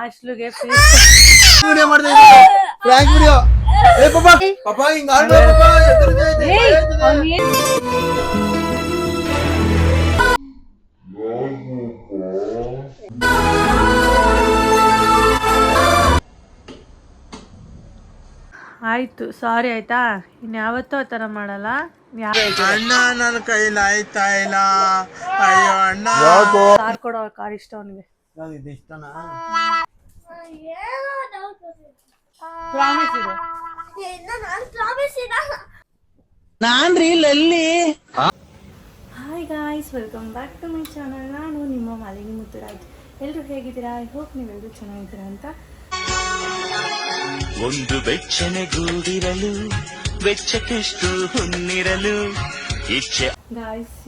ಹಾಸ್ಟ್ಲಿಗೆ video ಮಾಡ್ತಾ ಇದ್ದೀನಿ Frank video ಏ ಪಾಪ ಪಾಪ ಹಿಂಗ ಆಡ್ಬೇಡ ಪಾಪ ಎದುರು ಆಯ್ತು ಸಾರಿ ಆಯ್ತಾ ಇನ್ಯಾವತ್ತೂ ಆ ಥರ ಮಾಡಲ್ಲ. ಅಣ್ಣ ನನ್ನ ಕೈಲಿ ಆಯ್ತಾ ಇಲ್ಲ ಅಯ್ಯೋ ಅಣ್ಣ ಕಾರ್ ಕೊಡೋ ಕಾರ್ ಇಷ್ಟ ಅವನಿಗೆ. ಇದು ಇಷ್ಟನಾ ನಾನ್ರಿ ಲಲ್ಲಿ. Hi guys, welcome back to my channel. ನಾನು ನಿಮ್ಮ ಮಾಲಿನಿ ಮುತ್ತುರಾಜ್. ಎಲ್ಲರೂ ಹೇಗಿದ್ದೀರಾ? ಐ ಹೋಪ್ ನೀವೆಲ್ಲರೂ ಚೆನ್ನಾಗಿದ್ದೀರಾ ಅಂತ. ಒಂದು ಬೆಚ್ಚನೆಗೂಡಿರಲು ಬೆಚ್ಚಕ್ಕೆಷ್ಟು ಹುನ್ನಿರಲು ಇಚ್ಛೆ. ಗಾಯ್ಸ್,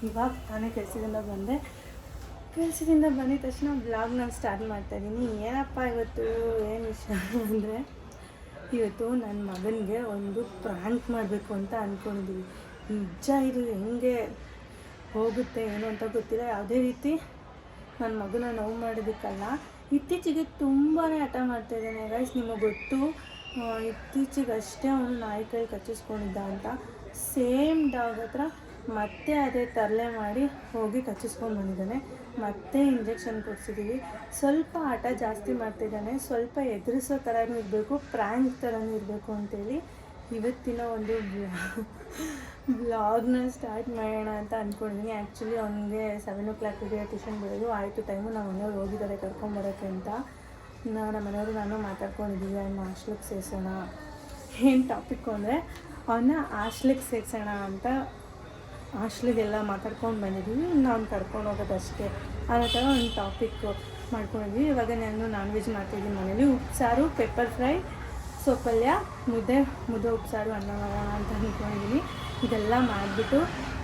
ಇವಾಗ ತಾನೇ ಕೆಲಸದಿಂದ ಬಂದೆ. ಕೆಲಸದಿಂದ ಬಂದಿದ ತಕ್ಷಣ ಬ್ಲಾಗ್ನ ಸ್ಟಾರ್ಟ್ ಮಾಡ್ತಾ ಇದ್ದೀನಿ. ಏನಪ್ಪ ಇವತ್ತು ಏನು ವಿಷಯ ಅಂದರೆ, ಇವತ್ತು ನನ್ನ ಮಗನಿಗೆ ಒಂದು ಪ್ರಾಂಕ್ ಮಾಡಬೇಕು ಅಂತ ಅಂದ್ಕೊಂಡಿದ್ದೀವಿ. ನಿಜ ಇದು ಹೆಂಗೆ ಹೋಗುತ್ತೆ ಏನು ಅಂತ ಗೊತ್ತಿಲ್ಲ. ಯಾವುದೇ ರೀತಿ ನನ್ನ ಮಗನ ನೋವು ಮಾಡೋದಕ್ಕಲ್ಲ. ಇತ್ತೀಚೆಗೆ ತುಂಬಾ ಹಠ ಮಾಡ್ತಾಯಿದ್ದಾನೆ ಗೈಸ್. ನಿಮಗೆ ಗೊತ್ತು, ಇತ್ತೀಚೆಗಷ್ಟೇ ಅವನು ನಾಯಿ ಕೈ ಕಚ್ಚಿಸ್ಕೊಂಡಿದ್ದ ಅಂತ. ಸೇಮ್ ಡಾಗ್ ಹತ್ರ ಮತ್ತೆ ಅದೇ ತರಲೆ ಮಾಡಿ ಹೋಗಿ ಕಚ್ಚಿಸ್ಕೊಂಡು ಬಂದಿದ್ದಾನೆ. ಮತ್ತೆ ಇಂಜೆಕ್ಷನ್ ಕೊಡಿಸಿದ್ದೀವಿ. ಸ್ವಲ್ಪ ಆಟ ಜಾಸ್ತಿ ಮಾಡ್ತಿದ್ದಾನೆ. ಸ್ವಲ್ಪ ಎದುರಿಸೋ ಥರನೂ ಇರಬೇಕು, ಪ್ರ್ಯಾಂಕ್ ಥರನೂ ಇರಬೇಕು ಅಂತೇಳಿ ಇವತ್ತಿನ ಒಂದು ಬ್ಲಾಗ್ನ ಸ್ಟಾರ್ಟ್ ಮಾಡೋಣ ಅಂತ ಅಂದ್ಕೊಂಡಿದ್ದೀನಿ. ಆ್ಯಕ್ಚುಲಿ ಅವನಿಗೆ 7 o'clock ಟ್ಯೂಷನ್ ಬಿಡೋದು ಆಯಿತು ಟೈಮು. ನಮ್ಮ ಮನೆಯವ್ರು ಹೋಗಿದ್ದಾರೆ ಕರ್ಕೊಂಬರೋಕ್ಕೆ ಅಂತ. ನಮ್ಮ ಮನೆಯವರು ನಾನು ಮಾತಾಡ್ಕೊಂಡಿದ್ದೀವಿ, ಅವನ್ನ ಹಾಸ್ಟ್ಲಿಗೆ ಸೇರಿಸೋಣ. ಏನು ಟಾಪಿಕ್ಕು ಅಂದರೆ, ಅವನ್ನ ಹಾಸ್ಟ್ಲಿಗೆ ಸೇರಿಸೋಣ ಅಂತ ಹಾಸ್ಟ್ಲಿಗೆಲ್ಲ ಮಾತಾಡ್ಕೊಂಡು ಬಂದಿದ್ದೀವಿ. ನಾವು ಕರ್ಕೊಂಡು ಹೋಗೋದಷ್ಟೇ ಅನ್ನೋ ಥರ ಒಂದು ಟಾಪಿಕ್ಕು ಮಾಡ್ಕೊಂಡಿದ್ವಿ. ಇವಾಗ ನಾನು ನಾನ್ ವೆಜ್ ಮಾಡ್ತಾಯಿದ್ದೀನಿ ಮನೇಲಿ. ಉಪ್ಸಾರು, ಪೆಪ್ಪರ್ ಫ್ರೈ, ಸೊಪ್ಪಲ್ಯ, ಮುದ್ದೆ ಉಪ್ಸಾರು, ಅನ್ನ ಮಾಡೋಣ ಅಂತ ಅಂದ್ಕೊಂಡಿದ್ದೀನಿ. ಇದೆಲ್ಲ ಮಾಡಿಬಿಟ್ಟು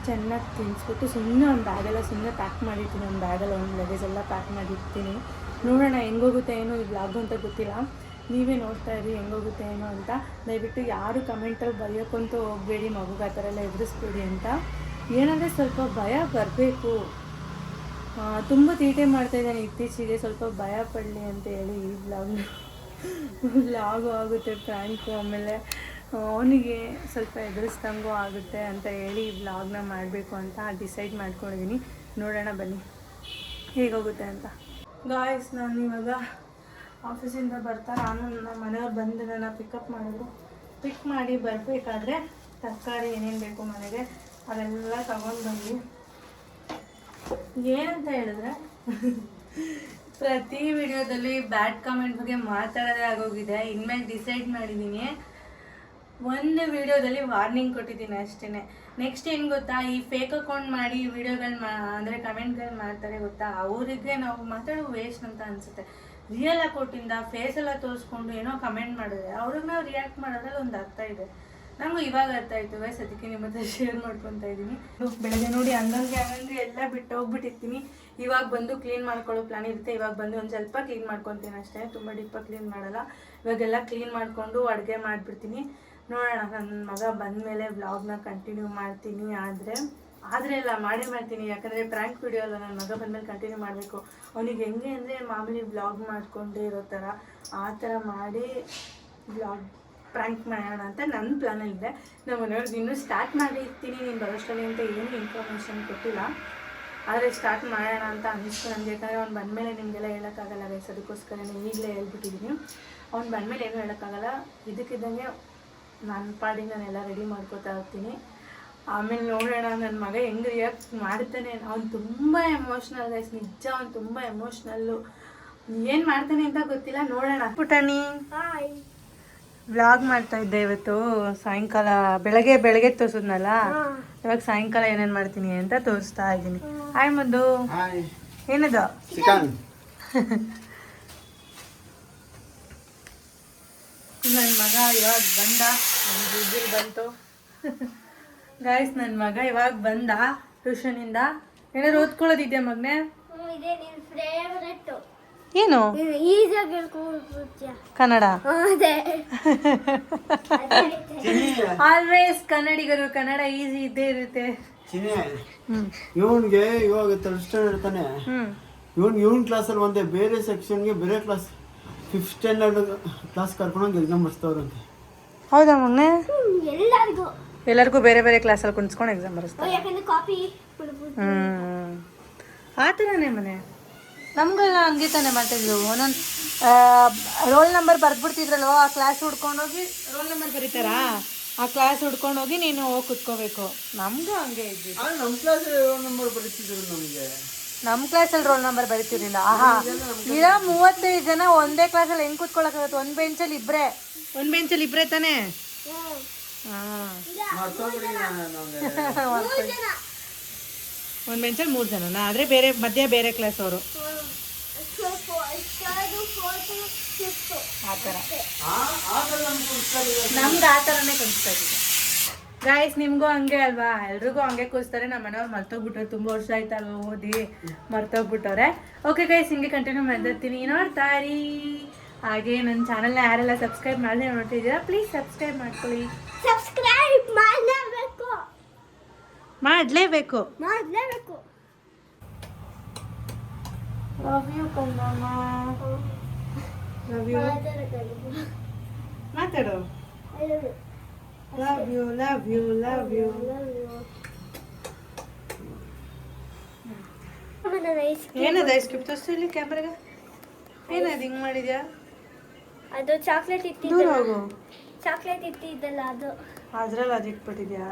ಚೆನ್ನಾಗಿ ತಿನ್ನಿಸ್ಬಿಟ್ಟು ಸುಮ್ಮನೆ ಒಂದು ಬ್ಯಾಗೆಲ್ಲ ಸುಮ್ಮನೆ ಪ್ಯಾಕ್ ಮಾಡಿರ್ತೀನಿ. ಒಂದು ಬ್ಯಾಗೆಲ್ಲ ಒಂದು ಲಗೇಜ್ ಎಲ್ಲ ಪ್ಯಾಕ್ ಮಾಡಿರ್ತೀನಿ. ನೋಡೋಣ ಹೆಂಗೋಗುತ್ತೆ ಏನೋ ಈ ಬ್ಲಾಗು ಅಂತ ಗೊತ್ತಿಲ್ಲ. ನೀವೇ ನೋಡ್ತಾ ಇರಿ ಹೆಂಗೋಗುತ್ತೆ ಏನೋ ಅಂತ. ದಯವಿಟ್ಟು ಯಾರು ಕಮೆಂಟಲ್ಲಿ ಬರೆಯೋಕ್ಕಂತೂ ಹೋಗಬೇಡಿ, ಮಗುಗೆ ಆ ಥರ ಎಲ್ಲ ಎದುರಿಸ್ಬೇಡಿ ಅಂತ. ಏನಂದರೆ ಸ್ವಲ್ಪ ಭಯ ಬರಬೇಕು. ತುಂಬ ತೀಟೆ ಮಾಡ್ತಾಯಿದ್ದಾನೆ ಇತ್ತೀಚೆಗೆ. ಸ್ವಲ್ಪ ಭಯ ಪಡಲಿ ಅಂತ ಹೇಳಿ ಈ ಬ್ಲಾಗು ಆಗುತ್ತೆ, ಪ್ರ್ಯಾಂಕು. ಆಮೇಲೆ ಅವನಿಗೆ ಸ್ವಲ್ಪ ಎದುರಿಸ್ದಂಗೂ ಆಗುತ್ತೆ ಅಂತ ಹೇಳಿ ಈ ಬ್ಲಾಗ್ನ ಮಾಡಬೇಕು ಅಂತ ಡಿಸೈಡ್ ಮಾಡ್ಕೊಂಡಿದ್ದೀನಿ. ನೋಡೋಣ ಬನ್ನಿ ಹೇಗೋಗುತ್ತೆ ಅಂತ. ಗಾಯ್ಸ್, ನಾನು ಇವಾಗ ಆಫೀಸಿಂದ ನಾನು ನಮ್ಮ ಮನೆಯವ್ರು ಬಂದು ನನ್ನ ಪಿಕಪ್ ಮಾಡಿದ್ರು. ಪಿಕ್ ಮಾಡಿ ಬರಬೇಕಾದ್ರೆ ತರಕಾರಿ ಏನೇನು ಬೇಕು ಮನೆಗೆ ಅದೆಲ್ಲ ತಗೊಂಡು ಬಂದು ಏನಂತ ಹೇಳಿದ್ರೆ ಪ್ರತಿ ವಿಡಿಯೋದಲ್ಲಿ ಬ್ಯಾಡ್ ಕಾಮೆಂಟ್ ಬಗ್ಗೆ ಮಾತಾಡೋದೇ ಆಗೋಗಿದೆ. ಇನ್ಮೇಲೆ ಡಿಸೈಡ್ ಮಾಡಿದ್ದೀನಿ, ಒಂದು ವಿಡಿಯೋದಲ್ಲಿ ವಾರ್ನಿಂಗ್ ಕೊಟ್ಟಿದ್ದೀನಿ ಅಷ್ಟೇ. ನೆಕ್ಸ್ಟ್ ಏನು ಗೊತ್ತಾ, ಈ ಫೇಕ್ ಅಕೌಂಟ್ ಮಾಡಿ ವಿಡಿಯೋಗಳು ಅಂದರೆ ಕಮೆಂಟ್ಗಳು ಮಾಡ್ತಾರೆ ಗೊತ್ತಾ, ಅವರಿಗೆ ನಾವು ಮಾತಾಡೋ ವೇಸ್ಟ್ ಅಂತ ಅನಿಸುತ್ತೆ. ರಿಯಲ್ ಅಕೌಂಟಿಂದ ಫೇಸೆಲ್ಲ ತೋರಿಸ್ಕೊಂಡು ಏನೋ ಕಮೆಂಟ್ ಮಾಡಿದ್ರೆ ಅವ್ರಿಗೆ ನಾವು ರಿಯಾಕ್ಟ್ ಮಾಡೋದ್ರಲ್ಲಿ ಒಂದು ಅರ್ಥ ಇದೆ. ನಮಗೂ ಇವಾಗ ಅರ್ಥ ಆಯಿತು ಗೈಸ್, ಅದಕ್ಕೆ ನಿಮ್ಮ ಹತ್ರ ಶೇರ್ ಮಾಡ್ಕೊತಾ ಇದ್ದೀನಿ. ಬೆಳಗ್ಗೆ ನೋಡಿ ಹಂಗಂಗೆ ಎಲ್ಲ ಬಿಟ್ಟು ಹೋಗ್ಬಿಟ್ಟಿರ್ತೀನಿ. ಇವಾಗ ಬಂದು ಕ್ಲೀನ್ ಮಾಡ್ಕೊಳ್ಳೋ ಪ್ಲಾನ್ ಇರುತ್ತೆ. ಇವಾಗ ಬಂದು ಒಂದು ಸ್ವಲ್ಪ ಕ್ಲೀನ್ ಮಾಡ್ಕೊತೀನಿ ಅಷ್ಟೇ, ತುಂಬ ಡೀಪಾಗಿ ಕ್ಲೀನ್ ಮಾಡಲ್ಲ. ಇವಾಗೆಲ್ಲ ಕ್ಲೀನ್ ಮಾಡಿಕೊಂಡು ಅಡುಗೆ ಮಾಡಿಬಿಡ್ತೀನಿ. ನೋಡೋಣ, ನನ್ನ ಮಗ ಬಂದಮೇಲೆ ವ್ಲಾಗ್ನ ಕಂಟಿನ್ಯೂ ಮಾಡ್ತೀನಿ. ಆದರೆ ಎಲ್ಲ ಮಾಡೇ ಮಾಡ್ತೀನಿ, ಯಾಕಂದರೆ ಪ್ರ್ಯಾಂಕ್ ವಿಡಿಯೋ ಅಲ್ಲ. ನನ್ನ ಮಗ ಬಂದಮೇಲೆ ಕಂಟಿನ್ಯೂ ಮಾಡಬೇಕು. ಅವನಿಗೆ ಹೆಂಗೆ ಅಂದರೆ ಮಾಮೂಲಿ ವ್ಲಾಗ್ ಮಾಡಿಕೊಂಡೇ ಇರೋ ಥರ ಆ ಥರ ಮಾಡಿ ವ್ಲಾಗ್ ಪ್ರ್ಯಾಂಕ್ ಮಾಡೋಣ ಅಂತ ನನ್ನ ಪ್ಲಾನಲ್ಲಿದೆ. ನಮ್ಮ ಮನೆಯವ್ರಿಗೆ ಇನ್ನೂ ಸ್ಟಾರ್ಟ್ ಮಾಡಿರ್ತೀನಿ ನೀನು ಬರೋಷ್ಟರಲ್ಲಿ ಅಂತ ಏನೂ ಇನ್ಫಾರ್ಮೇಷನ್ ಕೊಟ್ಟಿಲ್ಲ. ಆದರೆ ಸ್ಟಾರ್ಟ್ ಮಾಡೋಣ ಅಂತ ಅನ್ನಿಸ್ತು ನನಗೆ. ಯಾಕಂದರೆ ಅವ್ನು ಬಂದಮೇಲೆ ನಿಮಗೆಲ್ಲ ಹೇಳೋಕ್ಕಾಗಲ್ಲ ಗೈಸ್, ಅದಕ್ಕೋಸ್ಕರನೇ ಈಗಲೇ ಹೇಳ್ಬಿಟ್ಟಿದ್ದೀನಿ. ಅವ್ನು ಬಂದಮೇಲೆ ಏನೂ ಹೇಳೋಕ್ಕಾಗಲ್ಲ. ಇದಕ್ಕಿದ್ದಂಗೆ ನನ್ನ ಪಾಡಿಗೆ ನಾನೆಲ್ಲ ರೆಡಿ ಮಾಡ್ಕೋತಾ ಇರ್ತೀನಿ. ಆಮೇಲೆ ನೋಡೋಣ ನನ್ನ ಮಗ ಹೆಂಗೆ ರಿಯಾಕ್ಟ್ ಮಾಡ್ತಾನೆ. ಅವ್ನು ತುಂಬ ಎಮೋಷ್ನಲ್ ಗೈಸ್, ನಿಜ ಅವ್ನು ತುಂಬ ಎಮೋಷ್ನಲ್ಲು. ಏನು ಮಾಡ್ತಾನೆ ಅಂತ ಗೊತ್ತಿಲ್ಲ, ನೋಡೋಣ. ಪುಟಾಣಿ ವ್ಲಾಗ್ ಮಾಡ್ತಾ ಇದ್ದೆ ಇವತ್ತು ಸಾಯಂಕಾಲ. ಬೆಳಗ್ಗೆ ತೋರಿಸಿದ್ನಲ್ಲ, ಇವಾಗ ಸಾಯಂಕಾಲ ಏನೇನು ಮಾಡ್ತೀನಿ ಅಂತ ತೋರಿಸ್ತಾ ಇದ್ದೀನಿ. ಹಾಯ್ ಮುದ್ದು, ಏನದು ಚಿಕನ್. ನನ್ನ ಮಗ ಇವಾಗ ಬಂದ, ವಿಸಿಲ್ ಬಂತು ಗಾಯ್ಸ್. ನನ್ನ ಮಗ ಇವಾಗ ಬಂದ ಟ್ಯೂಷನಿಂದ. ಏನಾದ್ರು ಓದ್ಕೊಳ್ಳೋದಿದೆಯಾ ಮಗನೇ? ಏನು ಕನ್ನಡ? ಆಲ್ವೇಸ್ ಕನ್ನಡಿಗರು ಕನ್ನಡ ಈಸಿ ಇದ್ದೇ ಇರುತ್ತೆ. ಇವನ್ಗೆ ಇವಾಗ ಥರ್ಡ್ ಸ್ಟ್ಯಾಂಡರ್ಡ್ ತಾನೆ, ಇವನ್ ಕ್ಲಾಸಲ್ಲಿ ಒಂದೇ ಬೇರೆ ಸೆಕ್ಷನ್ಗೆ ಬೇರೆ ಕ್ಲಾಸ್ 5th ಸ್ಟ್ಯಾಂಡರ್ಡ್ ಕ್ಲಾಸ್ ಕರ್ಕೊಂಡೋಗಿ ಎಕ್ಸಾಮ್ ಬರ್ಸ್ತವ್ರಂತೆ. ಹೌದಾ ಮೊನ್ನೆ ಎಲ್ಲರಿಗೂ ಎಲ್ಲರಿಗೂ ಬೇರೆ ಬೇರೆ ಕ್ಲಾಸಲ್ಲಿ ಕುಣಿಸ್ಕೊಂಡು ಎಕ್ಸಾಮ್ ಬರೆಸ್ತಾರೆ. ಯಾಕಂದ್ರೆ ಕಾಪಿ ಆ ಥರನೇ ಮನೆ ನಮಗೆಲ್ಲ ಹಂಗೆ ತಾನೆ ಮಾಡ್ತಿದ್ವು. ಒಂದೊಂದು ರೋಲ್ ನಂಬರ್ ಬರ್ದ್ಬಿಡ್ತಿದ್ರಲ್ವ, ಆ ಕ್ಲಾಸ್ ಹುಡ್ಕೊಂಡೋಗಿ ರೋಲ್ ನಂಬರ್ ಬರೀತಾರಾ, ಆ ಕ್ಲಾಸ್ ಹುಡ್ಕೊಂಡೋಗಿ ನೀನು ಹೋಗಿ ಕುತ್ಕೋಬೇಕು. ನಮಗೂ ಹಂಗೆ ಇದ್ದಿದ್ದು. ನಮ್ಮ ಕ್ಲಾಸಲ್ಲಿ ರೋಲ್ ನಂಬರ್ ಬರೀತಿದ್ರು ನಮಗೆ. ನಮ್ಮ ಕ್ಲಾಸಲ್ಲಿ ರೋಲ್ ನಂಬರ್ ಬರೀತಿರ್ಲಿಲ್ಲ. ಆಹಾ, ಈಗ 35 ಜನ ಒಂದೇ ಕ್ಲಾಸಲ್ಲಿ ಹೆಂಗೆ ಕುತ್ಕೊಳ್ಳೋಕ್ಕಾಗತ್ತೆ? ಒಂದು ಬೆಂಚಲ್ಲಿ ಇಬ್ಬರೇ ತಾನೇ. ಒಂದು ಬೆಂಚಲ್ಲಿ 3 ಜನನಾ? ಆದರೆ ಬೇರೆ ಮಧ್ಯ ಬೇರೆ ಕ್ಲಾಸ್ ಅವರು ಆ ಥರ. ನಮ್ಗೆ ಆ ಥರನೇ ಕಲಿಸ್ತಾ ಇದ್ದೀವಿ ಗಾಯ್ಸ್. ನಿಮಗೂ ಹಂಗೆ ಅಲ್ವಾ? ಎಲ್ರಿಗೂ ಹಂಗೆ ಕೂರಿಸ್ತಾರೆ. ನಮ್ಮ ಮನೆಯವ್ರು ಮರ್ತೋಗ್ಬಿಟ್ಟವ್ರೆ, ತುಂಬ ವರ್ಷ ಆಯ್ತಲ್ವ ಓದಿ ಮರ್ತೋಗ್ಬಿಟ್ಟವ್ರೆ. ಓಕೆ ಗೈಸ್, ಹಿಂಗೆ ಕಂಟಿನ್ಯೂ ಮಾಡ್ತಿರ್ತೀನಿ, ನೋಡ್ತಾ ಇರಿ. ಹಾಗೆ ನನ್ನ ಚಾನಲ್ನ ಯಾರೆಲ್ಲ ಸಬ್ಸ್ಕ್ರೈಬ್ ಮಾಡದೆ ನೋಡ್ತಿದ್ದೀರಾ ಪ್ಲೀಸ್ ಸಬ್ಸ್ಕ್ರೈಬ್ ಮಾಡ್ಕೊಳ್ಳಿ. ಸಬ್ಸ್ಕ್ರೈಬ್ ಮಾಡಲೇಬೇಕು. Love you Kannamma, love you. ಮಾತಾಡು. Love you love you love you. ಏನದು ಐಸ್ ಕ್ಯೂಬ್ ತೋರಿಸು ಇಲ್ಲಿ ಕ್ಯಾಮ್ರಾಗ. ಏನದು ಹಿಂಗೆ ಮಾಡಿದ್ಯಾ? ಅದು ಚಾಕ್ಲೇಟ್ ದೂರ ಇಟ್ಟಿದ್ದಲ್ಲ, ಹೋಗು. ಚಾಕ್ಲೇಟ್ ಇಟ್ಟಿದ್ದಲ್ಲ ಅದು. ಅದ್ರಲ್ಲಿ ಅದು ಇಟ್ಬಿಟ್ಟಿದ್ಯಾ?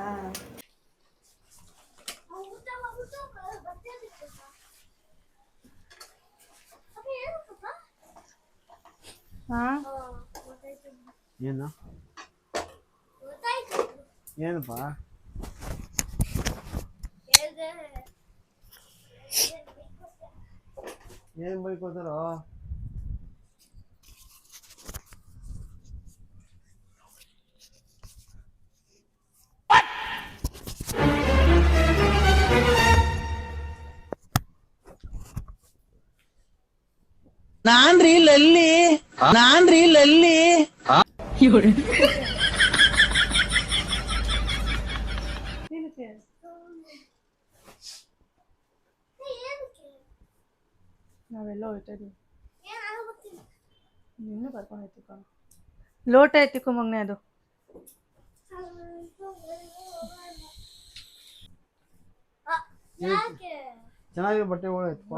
ಹಾಂ ಏನು ಏನಪ್ಪ ಏನು ಬೈಕೋತಾರೋ? ನಾನ್ರಿ ಲಲ್ಲಿ ನಾವೆಲ್ಲ ಹೋಯ್ತಾ ಇದೀವಿ. ನಿನ್ನೂ ಕರ್ಕೊಂಡು ಹೋಯ್ತಿಕೊ. ಲೋಟ ಎತ್ತಿಕೊ ಮಗನೆ. ಅದು ಚೆನ್ನಾಗಿ ಬಟ್ಟೆ ಒಳಗೈತಪ್ಪ.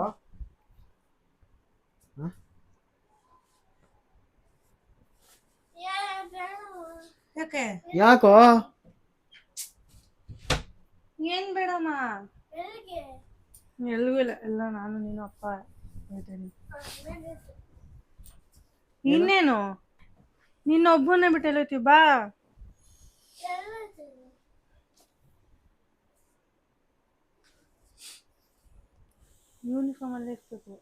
ಯಾಕೆ? ಯಾಕೋ? ಏನ್ ಬೇಡಮ್ಮ? ಎಲ್ಗೂ ಇಲ್ಲ, ಎಲ್ಲ ನಾನು ನೀನು ಅಪ್ಪ ಹೋಯ್ತೇನೆ. ಇನ್ನೇನು ನಿನ್ನೊಬ್ಬನೇ ಬಿಟ್ಟೆಲ್ಲ ಹೋಯ್ತೀವಿ. ಬಾ. ಯೂನಿಫಾರ್ಮ್ ಅಲ್ಲೇ ಇರ್ಬೇಕು.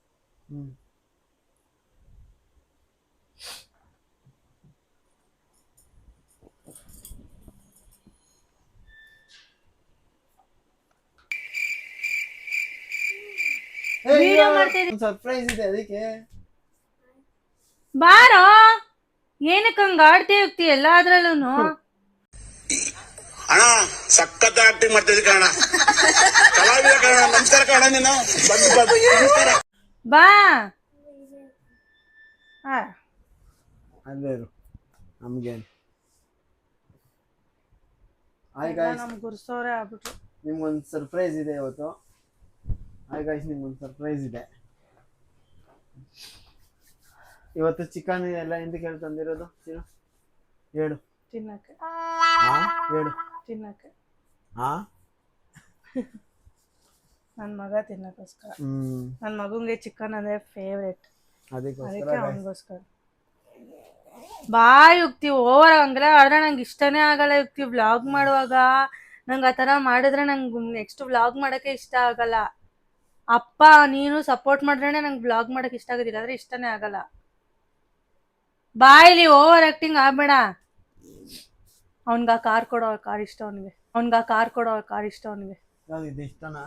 ಸರ್ಪ್ರೈಸ್ ಇದೆ ಅದಕ್ಕೆ. ಬಾರೋ. ಏನಕ್ಕೆ ಹಂಗ ಆಡ್ತೇ ಹೋಗ್ತಿ ಎಲ್ಲಾದ್ರಲ್ಲೂ? ಅಣ್ಣ ಸಖತ್ ಆಕ್ಟಿಂಗ್ ಮಾಡ್ತಿದ್ದೆ ಕಣ, ಕಲಾವಿದ ಕಣ. ನಮಸ್ಕಾರ ಕಣ, ನೀನು ನಮಸ್ಕಾರ. ಬಾ. ಅಲ್ಲೇ ಇರು, ನಮ್ಗೇನು. ನಮ್ಗೆ ಗುರ್ಸೋರೆ ಆಗ್ಬಿಟ್ರು. ನಿಮ್ಗೊಂದು ಸರ್ಪ್ರೈಸ್ ಇದೆ ಇವತ್ತು. ಹಾಯ್ ಗಾಯ್ಸ್, ನಿಮ್ಗೊಂದು ಸರ್ಪ್ರೈಸ್ ಇದೆ ಇವತ್ತು. ಚಿಕನ್ ಎಲ್ಲ ಎಂದಕ್ಕೆ ಹೇಳಿ ತಂದಿರೋದು? ಹೇಳು. ತಿನ್ನಕ್ಕೆ. ಹೇಳು. ತಿನ್ನಕ್ಕೆ. ಹಾ, ನನ್ನ ಮಗ ತಿನ್ನಕ್ಕೋಸ್ಕರ. ನನ್ನ ಮಗಂಗೆ ಚಿಕನ್ ಅಂದ್ರೆ ಫೇವ್ರೇಟ್, ಅದಕ್ಕೆ ಅವನಿಗೋಸ್ಕರ. ಬಾಯ್ ಹೋಗ್ತೀವಿ ಓವರ್ ಹಂಗಲ್ಲ. ಆದ್ರೆ ನಂಗೆ ಇಷ್ಟನೇ ಆಗಲ್ಲ ಹೋಗ್ತೀವಿ ವ್ಲಾಗ್ ಮಾಡುವಾಗ. ನಂಗೆ ಆ ಥರ ಮಾಡಿದ್ರೆ ನಂಗೆ ನೆಕ್ಸ್ಟ್ ವ್ಲಾಗ್ ಮಾಡೋಕ್ಕೆ ಇಷ್ಟ ಆಗಲ್ಲ. ಅಪ್ಪ ನೀನು ಸಪೋರ್ಟ್ ಮಾಡ್ರೆ ನಂಗೆ ವ್ಲಾಗ್ ಮಾಡೋಕೆ ಇಷ್ಟ ಆಗೋದಿಲ್ಲ, ಆದರೆ ಇಷ್ಟನೇ ಆಗಲ್ಲ. ಬಾಯ್ಲಿ ಓವರ್ ಆ್ಯಕ್ಟಿಂಗ್ ಆಗಬೇಡ. ಅವ್ನಿಗೆ ಆ ಕಾರ್ ಕೊಡೋ ಕಾರ್ ಇಷ್ಟ. ಅವನಿಗೆ ಇದು ಇಷ್ಟನಾ?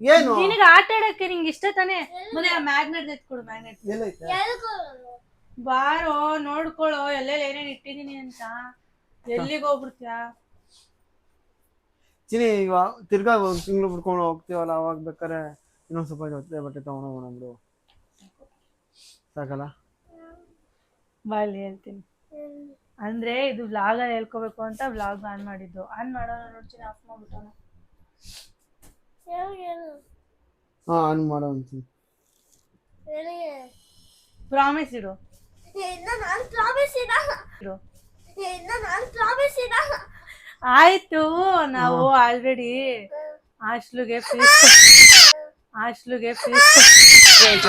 ಏನು ನಿನಗೆ ಆಟ ಆಡಕ್ಕೆ ನಿಂಗೆ ಇಷ್ಟ ತಾನೆ? ಮನೆ ಮ್ಯಾಗ್ನೆಟ್ ಎತ್ಕೊಡು. ಮ್ಯಾಗ್ನೆಟ್ ಬಾರೋ ನೋಡ್ಕೊಳ್ಳೋ ಎಲ್ಲೆಲ್ಲಿ ಏನೇನ್ ಇಟ್ಟಿದೀನಿ ಅಂತ. ಎಲ್ಲಿಗೆ ಹೋಗ್ಬಿಡ್ತೀಯಾ? ಚಿನಿ ಈಗ ತಿರ್ಗಾ ತಿಂಗಳು ಬಿಡ್ಕೊಂಡು ಹೋಗ್ತೀವಲ್ಲ ಅವಾಗ ಬೇಕಾರೆ ಇನ್ನೊಂದ್ ಸ್ವಲ್ಪ ಜೊತೆ ಬಟ್ಟೆ ತಗೊಂಡೋಗೋಣ ಬಿಡು. ಸಾಕಲ್ಲ? ಬಾಯಲ್ಲಿ ಹೇಳ್ತೀನಿ. ಅಂದ್ರೆ ಇದು ವ್ಲಾಗ್ ಅಲ್ಲಿ ಹೇಳ್ಕೋಬೇಕು ಅಂತ ವ್ಲಾಗ್ ಆನ್ ಮಾಡಿದ್ದು. ಆನ್ ಮಾಡೋಣ ನೋಡ್ತೀನಿ, ಆಫ್ ಮಾಡ್ಬಿಟ್ಟೋಣ. ಹಾ ಆನ್ ಮಾಡೋ ಅಂತೀನಿ. ಪ್ರಾಮಿಸ್ ಇಡು. ಆಯ್ತು, ನಾವು ಆಲ್ರೆಡಿ ಹಾಸ್ಟ್ಲಿಗೆ ಫೀಸ್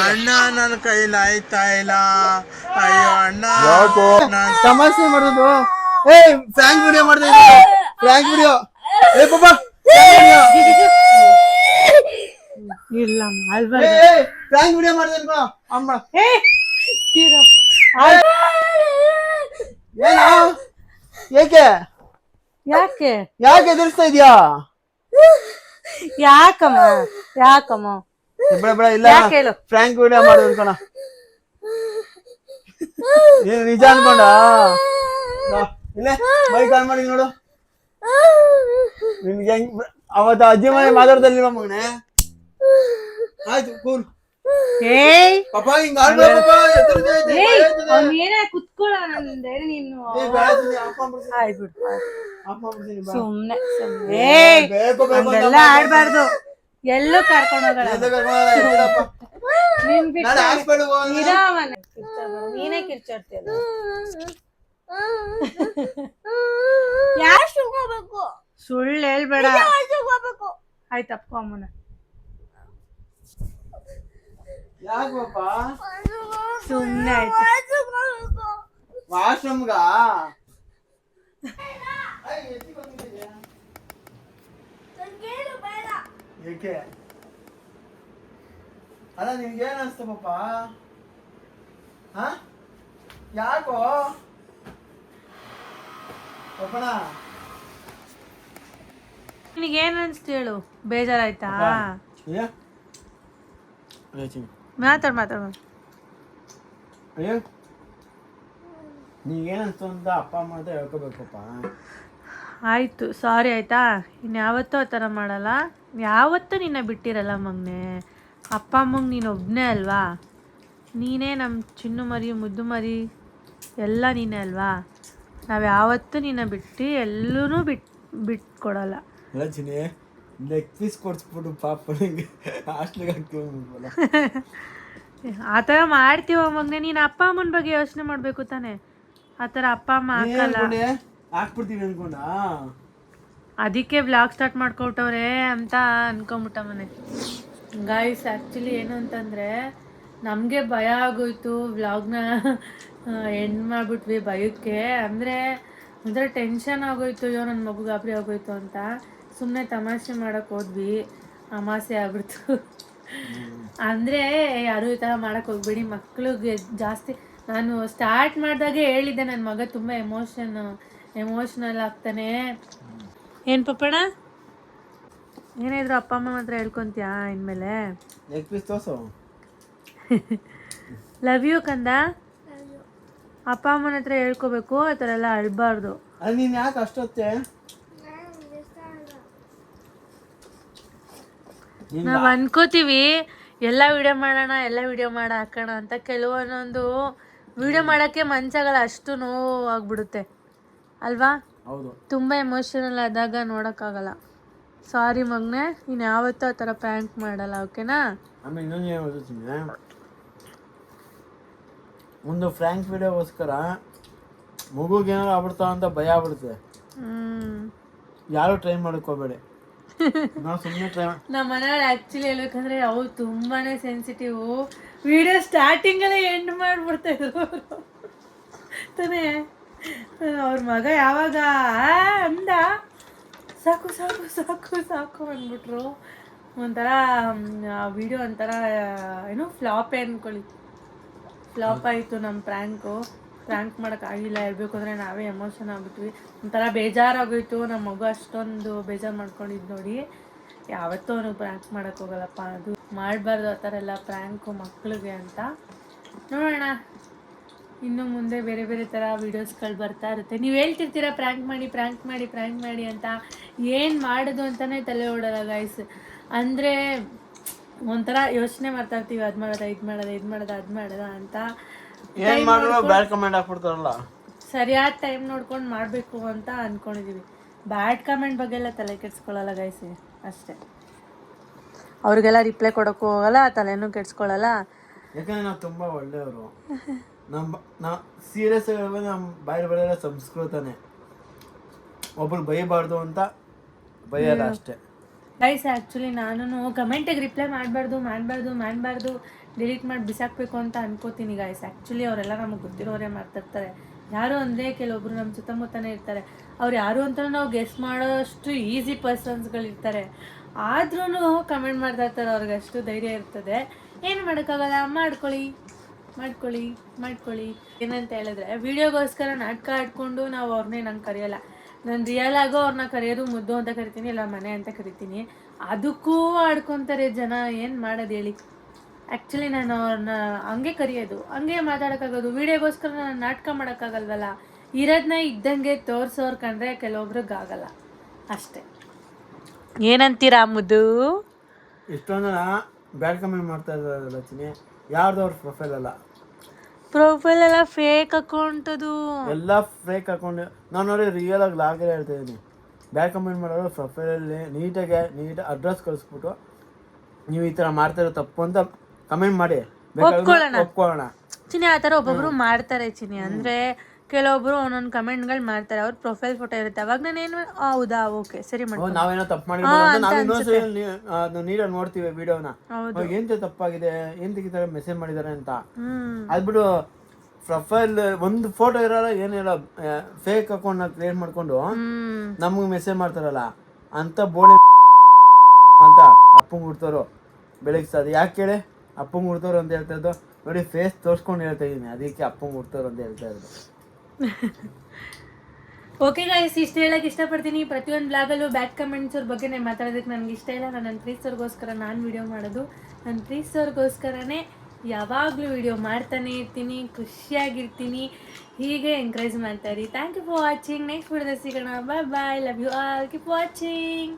ಅಣ್ಣ ನನ್ನ ಕೈಲಿ ಆಯ್ತಾ ಇಲ್ಲ. ಅಯ್ಯೋ ಅಣ್ಣ ತಮಾಷೆ ಮಾಡೋದು. ಏ ಫ್ರಾಂಕ್ ವಿಡಿಯೋ ಮಾಡ್ತಾ ಇದ್ದೀನಿ, ಫ್ರಾಂಕ್ ವಿಡಿಯೋ. ಏ ಪಾಪ ಇಲ್ಲ ಮಾಡ್ಬಾರ್ದು. ಫ್ರಾಂಕ್ ವಿಡಿಯೋ ಮಾಡ್ತಾ ಇದ್ದೀನಿ ಅಮ್ಮ. ಏನೋ ಏಕೆ ಯಾಕೆ ಯಾಕೆ ಎದುರಿಸ್ತಾ ಇದೀಯಾ? ಯಾಕಮ್ಮ ಬೇಡ ಬೇಡ ಇಲ್ಲ, ಯಾಕೆ ಹೇಳು? ಫ್ರಾಂಕ್ ವಿಡಿಯೋ ಮಾಡೋದು ಕಣ. ನೀನು ನಿಜ ಅನ್ಕೊಂಡ ಇಲ್ಲೇ ಮೈಕ್ ಆನ್ ಮಾಡಿ ನೋಡು. ನಿನ್ಗೆ ಹೆಂಗ್ ಅವತ್ತು ಅಜ್ಜಿ ಮನೆ ಮಾತಾಡ್ದಲ್ವ ಮಗನೆ? ಆಯ್ತು ಕೂಲ್. ಏಯ್ ಪಾಪ ಹಿಂಗ ಆಡ್ಬೇಡ ಪಾಪ, ಎದುರಿದೆ ಐತೆ, ಭಯ ಆಗ್ತದೆ. ಏನೇ ಕುತ್ಕೊಳ್ಳೋ ನಂದೆ ನೀನು. ಏ, ಬೇಡ ಚಿನಿ, ಆಫ್ ಮಾಡ್ಬಿಡ್ತೀನಿ. ಆಯ್ಬಿಡು ಆಫ್ ಮಾಡ್ಬಿಡ್ತೀನಿ ಬಾ. ಸುಮ್ನೆ ಏ, ಬೇಕು ಬೇಕು ಅಂತ ಎಲ್ಲ ಆಡ್ಬಾರ್ದು. ಎಲ್ಲೂ ಕರ್ಕೊಂಡು ಹೋಗಲ್ಲ. ಎದ್ದು ಕರ್ಕೊಂಡು ಹೋಗಲ್ಲ, ಎದ್ದಿರಪ್ಪ. ನಿನ್ ಬಿಟ್ಟು ನಾಳೆ ಹಾಸ್ಪಿಟಲ್ಗೆ ಹೋಗೋಣ. ಇರಾಮನೆ ಕಿರ್ಚಾಡ್ಬೇಡ. ನೀನೇ ಕಿರ್ಚಾಡ್ತೀಯಲ್ಲ. ಸುಳ್ಳು ಹೇಳ್ಬೇಡ. ಆಯ್ತು ಅಪ್ಕೊ ಅಮ್ಮನ. ಯಾಕೆ ಪಾಪ? ಸುಮ್ನೆ ಆಯ್ತು. ವಾಶ್ರೂಮ್ಗ ಏಕೆ? ಅಲ್ಲ ನಿನ್ಗೆ ಏನ್ ಅನ್ಸ್ತು ಪಾಪ? ಹ ಯಾಕೋ ಪಾಪಣ? ನಿನಗೇನ್ ಅನ್ಸ್ತು ಹೇಳು? ಬೇಜಾರಾಯ್ತಾ? ಅಯ್ಯ ಮಾತಾಡು. ಅಯ್ಯೋ ನೀಗೇನ್ ಅನ್ಸ್ತು ಅಂತ ಅಪ್ಪ ಅಮ್ಮ ಅಂತ ಹೇಳ್ಕೋಬೇಕಪ್ಪ. ಆಯ್ತು, ಸಾರಿ ಆಯ್ತಾ. ಇನ್ಯಾವತ್ತೂ ಆ ಥರ ಮಾಡಲ್ಲ. ಯಾವತ್ತೂ ನಿನ್ನ ಬಿಟ್ಟಿರಲ್ಲ ಮಗನೆ. ಅಪ್ಪ ಅಮ್ಮಂಗೆ ನೀನು ಒಬ್ಬನೇ ಅಲ್ವಾ? ನೀನೇ ನಮ್ಮ ಚಿನ್ನು ಮರಿ, ಮುದ್ದು ಮರಿ, ಎಲ್ಲ ನೀನೇ ಅಲ್ವಾ? ನಾವು ಯಾವತ್ತೂ ನಿನ್ನ ಬಿಟ್ಟು ಎಲ್ಲೂ ಬಿಟ್ಕೊಡಲ್ಲ. ಅಲ್ಲ ಚಿನಿ, ಲೆಗ್ ಪೀಸ್ ಕೊಡ್ಸ್ಬಿಟ್ಟು ಪಾಪ ನಂಗೆ ಹಾಸ್ಟ್ಲಿಗೆ ಹಾಕ್ತೀವಲ್ಲ. ಆ ಥರ ಮಾಡ್ತೀವ ಮಗನೆ. ನೀನು ಅಪ್ಪ ಅಮ್ಮನ ಬಗ್ಗೆ ಯೋಚನೆ ಮಾಡಬೇಕು ತಾನೆ. ಆ ಥರ ಅಪ್ಪ ಅಮ್ಮ ಹಾಕಲ್ಲ. ಹಾಕ್ಬಿಡ್ತೀವಿ ಅನ್ಕೊಂಡ. ಅದಕ್ಕೆ ವ್ಲಾಗ್ ಸ್ಟಾರ್ಟ್ ಮಾಡ್ಕೊಟ್ಟವ್ರೆ ಅಂತ ಅನ್ಕೊಂಬಿಟ್ಟ ಮನೆ. ಗಾಯ್ಸ್ ಆ್ಯಕ್ಚುಲಿ ಏನು ಅಂತಂದರೆ ನಮಗೆ ಭಯ ಆಗೋಯ್ತು. ವ್ಲಾಗ್ನ ಎಂಡ್ ಮಾಡಿಬಿಟ್ವಿ ಭಯಕ್ಕೆ. ಅಂದರೆ ಒಂಥರ ಟೆನ್ಷನ್ ಆಗೋಯ್ತು. ಅಯ್ಯೋ ನನ್ನ ಮಗು ಗಾಬರಿ ಆಗೋಯ್ತು ಅಂತ ಸುಮ್ಮನೆ ತಮಾಷೆ ಮಾಡೋಕ್ಕೆ ಹೋದ್ವಿ. ಅಮಾಸೆ ಆಗ್ಬಿಡ್ತು. ಅಂದರೆ ಯಾರು ಈ ಥರ ಮಾಡೋಕ್ಕೆ ಹೋಗ್ಬೇಡಿ. ಮಕ್ಳಿಗೆ ಜಾಸ್ತಿ ನಾನು ಸ್ಟಾರ್ಟ್ ಮಾಡಿದಾಗೆ ಹೇಳಿದ್ದೆ, ನನ್ನ ಮಗ ತುಂಬ ಎಮೋಷ್ನಲ್ ಆಗ್ತಾನೆ. ಏನು ಪಪ್ಪಣ ಏನಾದ್ರು ಅಪ್ಪ ಅಮ್ಮ ಮಾತ್ರ ಹೇಳ್ಕೊತೀಯಾ ಇನ್ಮೇಲೆ? ಲೆಗ್ ಪೀಸ್ ತೋರ್ಸು. ಲವ್ ಯು ಕಂದ. ಅಪ್ಪ ಅಮ್ಮನ ಹತ್ರ ಹೇಳ್ಕೋಬೇಕು, ಆ ಥರ ಎಲ್ಲ ಅಳ್ಬಾರ್ದು. ಅದು ನೀನು ಯಾಕೆ ಅಷ್ಟೊತ್ತೆ? ನಾವು ಅನ್ಕೋತೀವಿ ಎಲ್ಲ ವಿಡಿಯೋ ಮಾಡಿ ಹಾಕೋಣ ಅಂತ. ಕೆಲವೊಂದೊಂದು ವಿಡಿಯೋ ಮಾಡೋಕ್ಕೆ ಮನ್ಸಾಗಲ್ಲ, ಅಷ್ಟು ನೋವು ಆಗ್ಬಿಡುತ್ತೆ ಅಲ್ವಾ? ಹೌದು, ತುಂಬ ಎಮೋಷನಲ್ ಆದಾಗ ನೋಡೋಕ್ಕಾಗಲ್ಲ. ಸಾರಿ ಮಗನೆ, ನೀನು ಯಾವತ್ತೂ ಆ ಥರ ಪ್ರ್ಯಾಂಕ್ ಮಾಡಲ್ಲ, ಓಕೆನಾ? ಆಮೇಲೆ ಇನ್ನೊಂದು ಏನು ಓದುತ್ತೀನಿ, ಒಂದು ಫ್ರ್ಯಾಂಕ್ ವಿಡಿಯೋಗೋಸ್ಕರ ಮಗುಗೆ ಏನಾದ್ರು ಆಗ್ಬಿಡ್ತಾವ ಅಂತ ಭಯ ಆಗ್ಬಿಡುತ್ತೆ. ಯಾರು ಟ್ರೈ ಮಾಡೋಕ್ಕೋಗ್ಬೇಡಿ. ನಾವು ಸುಮ್ಮನೆ ಟ್ರೈ ನಮ್ಮ ಮನೆಯವ್ರು ಆ್ಯಕ್ಚುಲಿ ಹೇಳ್ಬೇಕಂದ್ರೆ ಅವ್ರು ತುಂಬಾ ಸೆನ್ಸಿಟಿವ್. ವಿಡಿಯೋ ಸ್ಟಾರ್ಟಿಂಗಲ್ಲೇ ಎಂಡ್ ಮಾಡಿಬಿಡ್ತಾಯಿದ್ರು ಅವರು ತಾನೇ. ಅವ್ರ ಮಗ ಯಾವಾಗ ಅಂದ ಸಾಕು ಸಾಕು ಸಾಕು ಸಾಕು ಅಂದ್ಬಿಟ್ರು. ಒಂಥರ ವಿಡಿಯೋ ಒಂಥರ ಏನೋ ಫ್ಲಾಪೇ ಅಂದ್ಕೊಳ್ಳಿ. ಫ್ಲಾಪ್ ಆಯಿತು ನಮ್ಮ ಪ್ರ್ಯಾಂಕ್ ಮಾಡೋಕ್ಕಾಗಿಲ್ಲ. ಹೇಳ್ಬೇಕು ಅಂದರೆ ನಾವೇ ಎಮೋಷನ್ ಆಗ್ಬಿಟ್ವಿ. ಒಂಥರ ಬೇಜಾರಾಗೋಯ್ತು. ನಮ್ಮ ಮಗು ಅಷ್ಟೊಂದು ಬೇಜಾರು ಮಾಡ್ಕೊಂಡಿದ್ದು ನೋಡಿ. ಯಾವತ್ತೂ ಅವನಿಗೆ ಪ್ರ್ಯಾಂಕ್ ಮಾಡೋಕ್ಕೋಗಲ್ಲಪ್ಪ. ಅದು ಮಾಡಬಾರ್ದು ಆ ಥರ ಎಲ್ಲ ಪ್ರ್ಯಾಂಕು ಮಕ್ಕಳಿಗೆ ಅಂತ. ನೋಡೋಣ ಇನ್ನು ಮುಂದೆ ಬೇರೆ ಬೇರೆ ಥರ ವೀಡಿಯೋಸ್ಗಳು ಬರ್ತಾ ಇರುತ್ತೆ. ನೀವು ಹೇಳ್ತಿರ್ತೀರ ಪ್ರ್ಯಾಂಕ್ ಮಾಡಿ ಅಂತ. ಏನು ಮಾಡೋದು ಅಂತಲೇ ತಲೆ ಓಡಲ್ಲ ಗೈಸ್. ಅಂದರೆ ಒಂಥರ ಯೋಚನೆ ಮಾಡ್ತಾ ಇರ್ತೀವಿ, ಅದು ಮಾಡೋದ ಅಂತ. ಏನ್ ಮಾಡಿದ್ರು ಬ್ಯಾಡ್ ಕಮೆಂಟ್ ಹಾಕ್ಬಿಡ್ತಾರಲ್ಲ. ಸರಿಯಾದ ಟೈಮ್ ನೋಡ್ಕೊಂಡು ಮಾಡಬೇಕು ಅಂತ ಅಂದ್ಕೊಂಡಿದ್ದೀವಿ. ಬ್ಯಾಡ್ ಕಮೆಂಟ್ ಬಗ್ಗೆ ಎಲ್ಲ ತಲೆ ಕೆಡ್ಸ್ಕೊಳ್ಳಲ್ಲ ಗೈಸ್, ಅಷ್ಟೇ. ಅವ್ರಿಗೆಲ್ಲ ರಿಪ್ಲೈ ಕೊಡೋಕ್ಕೂ ಹೋಗಲ್ಲ, ತಲೆನೂ ಕೆಡ್ಸ್ಕೊಳ್ಳಲ್ಲ. ಯಾಕಂದ್ರೆ ನಾವು ತುಂಬಾ ಒಳ್ಳೆಯವರು. ನಾವು ಸೀರಿಯಸ್ ಆಗಿ ನಮ್ಮ ಬಾಯಿ ಬರೆಯಲ್ಲ ಸಂಸ್ಕೃತನೇ. ಒಬ್ರು ಬೈಬಾರ್ದು ಅಂತ ಬೈಯಲ್ಲ ಅಷ್ಟೇ ಗೈಸ್. ಆ್ಯಕ್ಚುಲಿ ನಾನು ಕಮೆಂಟಿಗೆ ರಿಪ್ಲೈ ಮಾಡಬಾರ್ದು ಡಿಲೀಟ್ ಮಾಡಿ ಬಿಸಾಕಬೇಕು ಅಂತ ಅನ್ಕೋತೀನಿ ಗೈಸ್. ಆ್ಯಕ್ಚುಲಿ ಅವರೆಲ್ಲ ನಮಗೆ ಗೊತ್ತಿರೋರೇ ಮಾಡ್ತಿರ್ತಾರೆ. ಯಾರು ಅಂದರೆ ಕೆಲವೊಬ್ರು ನಮ್ಮ ಸುತ್ತಮುತ್ತನೇ ಇರ್ತಾರೆ. ಅವ್ರು ಯಾರು ಅಂತ ನಾವು ಗೆಸ್ ಮಾಡೋಷ್ಟು ಈಸಿ ಪರ್ಸನ್ಸ್ಗಳಿರ್ತಾರೆ. ಆದ್ರೂ ಕಮೆಂಟ್ ಮಾಡ್ತಾ ಇರ್ತಾರೆ. ಅವ್ರಿಗೆ ಅಷ್ಟು ಧೈರ್ಯ ಇರ್ತದೆ. ಏನು ಮಾಡೋಕ್ಕಾಗಲ್ಲ, ಮಾಡ್ಕೊಳ್ಳಿ. ಏನಂತ ಹೇಳಿದ್ರೆ ವಿಡಿಯೋಗೋಸ್ಕರ ನಾಟಕ ಆಡ್ಕೊಂಡು ನಾವು ಅವ್ರನ್ನೇ ನಂಗೆ ಕರೆಯೋಲ್ಲ. ನಾನು ರಿಯಲ್ ಆಗೋ ಅವ್ರನ್ನ ಕರೆಯೋದು ಮುದ್ದು ಅಂತ ಕರಿತೀನಿ, ಇಲ್ಲ ಮನೆ ಅಂತ ಕರಿತೀನಿ. ಅದಕ್ಕೂ ಆಡ್ಕೊತಾರೆ ಜನ. ಏನು ಮಾಡೋದು ಹೇಳಿ. ಆ್ಯಕ್ಚುಲಿ ನಾನು ಅವ್ರನ್ನ ಹಂಗೆ ಕರೆಯೋದು, ಹಂಗೆ ಮಾತಾಡೋಕ್ಕಾಗೋದು. ವಿಡಿಯೋಗೋಸ್ಕರ ನಾನು ನಾಟಕ ಮಾಡೋಕ್ಕಾಗಲ್ವಲ್ಲ. ಇರೋದನ್ನ ಇದ್ದಂಗೆ ತೋರಿಸೋರು ಕಂಡ್ರೆ ಕೆಲವೊಬ್ರಿಗಾಗಲ್ಲ, ಅಷ್ಟೇ. ಏನಂತೀರಾ ಮುದ್ದು? ಎಷ್ಟೊಂದು ಜನ ಬ್ಯಾಡ್ ಕಮೆಂಟ್ ಮಾಡ್ತಾ ಇದ್ದಾರೆ ರಚನೆ. ಯಾರ್ದು ಅವ್ರ ಪ್ರೊಫೈಲ್ ಎಲ್ಲ ಫೇಕ್ ಅಕೌಂಟ್, ಅದು ಎಲ್ಲ ಫೇಕ್ ಅಕೌಂಟ್. ನಾನು ನೋಡಿ ರಿಯಲ್ ಆಗಿ ಲಾಗೇ ಹೇಳ್ತಾ ಇದ್ದೀನಿ. ಬ್ಯಾಡ್ ಕಮೆಂಟ್ ಮಾಡೋರು ಪ್ರೊಫೈಲಲ್ಲಿ ನೀಟ್ ಅಡ್ರೆಸ್ ಕಳಿಸ್ಬಿಟ್ಟು ನೀವು ಈ ಥರ ಮಾಡ್ತಾ ಇರೋ ತಪ್ಪು ಅಂತ ಕಮೆಂಟ್ ಮಾಡಿ ಒಪ್ಕೊಳ್ಳೋಣ. ಚಿನಿ ಆ ಥರ ಒಬ್ಬೊಬ್ರು ಮಾಡ್ತಾರೆ ಚಿನಿ. ಅಂದರೆ ಕೆಲವೊಬ್ರು ಒಂದೊಂದು ಕಮೆಂಟ್ಗಳು ಮಾಡ್ತಾರೆ. ಅವ್ರ ಪ್ರೊಫೈಲ್ ಫೋಟೋ ಇರುತ್ತೆ. ಅವಾಗ ನಾನೇನು ಹೌದಾ ಓಕೆ ಸರಿ ಮಾಡಿ ನಾವೇನೋ ತಪ್ಪು ಮಾಡಿದ್ವಿ ನಾವು ನೀಟಾಗಿ ನೋಡ್ತೀವಿ ವಿಡಿಯೋನ. ಏನ್ ತಪ್ಪಾಗಿದೆ, ಏನ್ ತೆಗಿತಾರೆ, ಮೆಸೇಜ್ ಮಾಡಿದ್ದಾರೆ ಅಂತ. ಅದ್ಬಿಟ್ಟು ಪ್ರೊಫೈಲ್ ಒಂದು ಫೋಟೋ ಇರಲ್ಲ, ಏನಿಲ್ಲ, ಫೇಕ್ ಅಕೌಂಟ್ ನ ಕ್ರಿಯೇಟ್ ಮಾಡ್ಕೊಂಡು ನಮ್ಗೆ ಮೆಸೇಜ್ ಮಾಡ್ತಾರಲ್ಲ ಅಂತ ಬೋಳಿ ಅಂತ ಅಪ್ಪಂಗ್ ಹುಡ್ತವ್ರು ಬೆಳಗ್ಗೆ ಸದ. ಯಾಕೆ ಕೇಳಿ ಅಪ್ಪಂಗ್ ಹುಡ್ತವ್ರು ಅಂತ ಹೇಳ್ತಾ ಇದ್ದು ನೋಡಿ. ಫೇಸ್ ತೋರ್ಸ್ಕೊಂಡು ಹೇಳ್ತಾ ಇದೀನಿ, ಅದಕ್ಕೆ ಅಪ್ಪಂಗ್ ಹುಡ್ತವ್ರು ಅಂತ ಹೇಳ್ತಾ ಇರೋದು. ಓಕೆ ಗೈಸ್, ಇಷ್ಟು ಹೇಳಕ್ಕೆ ಇಷ್ಟಪಡ್ತೀನಿ. ಪ್ರತಿಯೊಂದು ಬ್ಲಾಗಲ್ಲೂ ಬ್ಯಾಡ್ ಕಮೆಂಟ್ಸ್ ಅವ್ರ ಬಗ್ಗೆ ಮಾತಾಡೋದಕ್ಕೆ ನನಗೆ ಇಷ್ಟ ಇಲ್ಲ. ನನ್ನ ಪ್ರೀತಿಸೋರ್ಗೋಸ್ಕರ ನಾನು ವಿಡಿಯೋ ಮಾಡೋದು. ನನ್ನ ಪ್ರೀತಿಸೋರ್ಗೋಸ್ಕರನೇ ಯಾವಾಗಲೂ ವಿಡಿಯೋ ಮಾಡ್ತಾನೆ ಇರ್ತೀನಿ, ಖುಷಿಯಾಗಿರ್ತೀನಿ. ಹೀಗೆ ಎಂಕರೇಜ್ ಮಾಡ್ತಾ ಇರಿ. Thank you for watching. Next ವಿಡಿಯೋದಲ್ಲಿ ಸಿಗೋಣ. Bye. Love you all. Keep watching.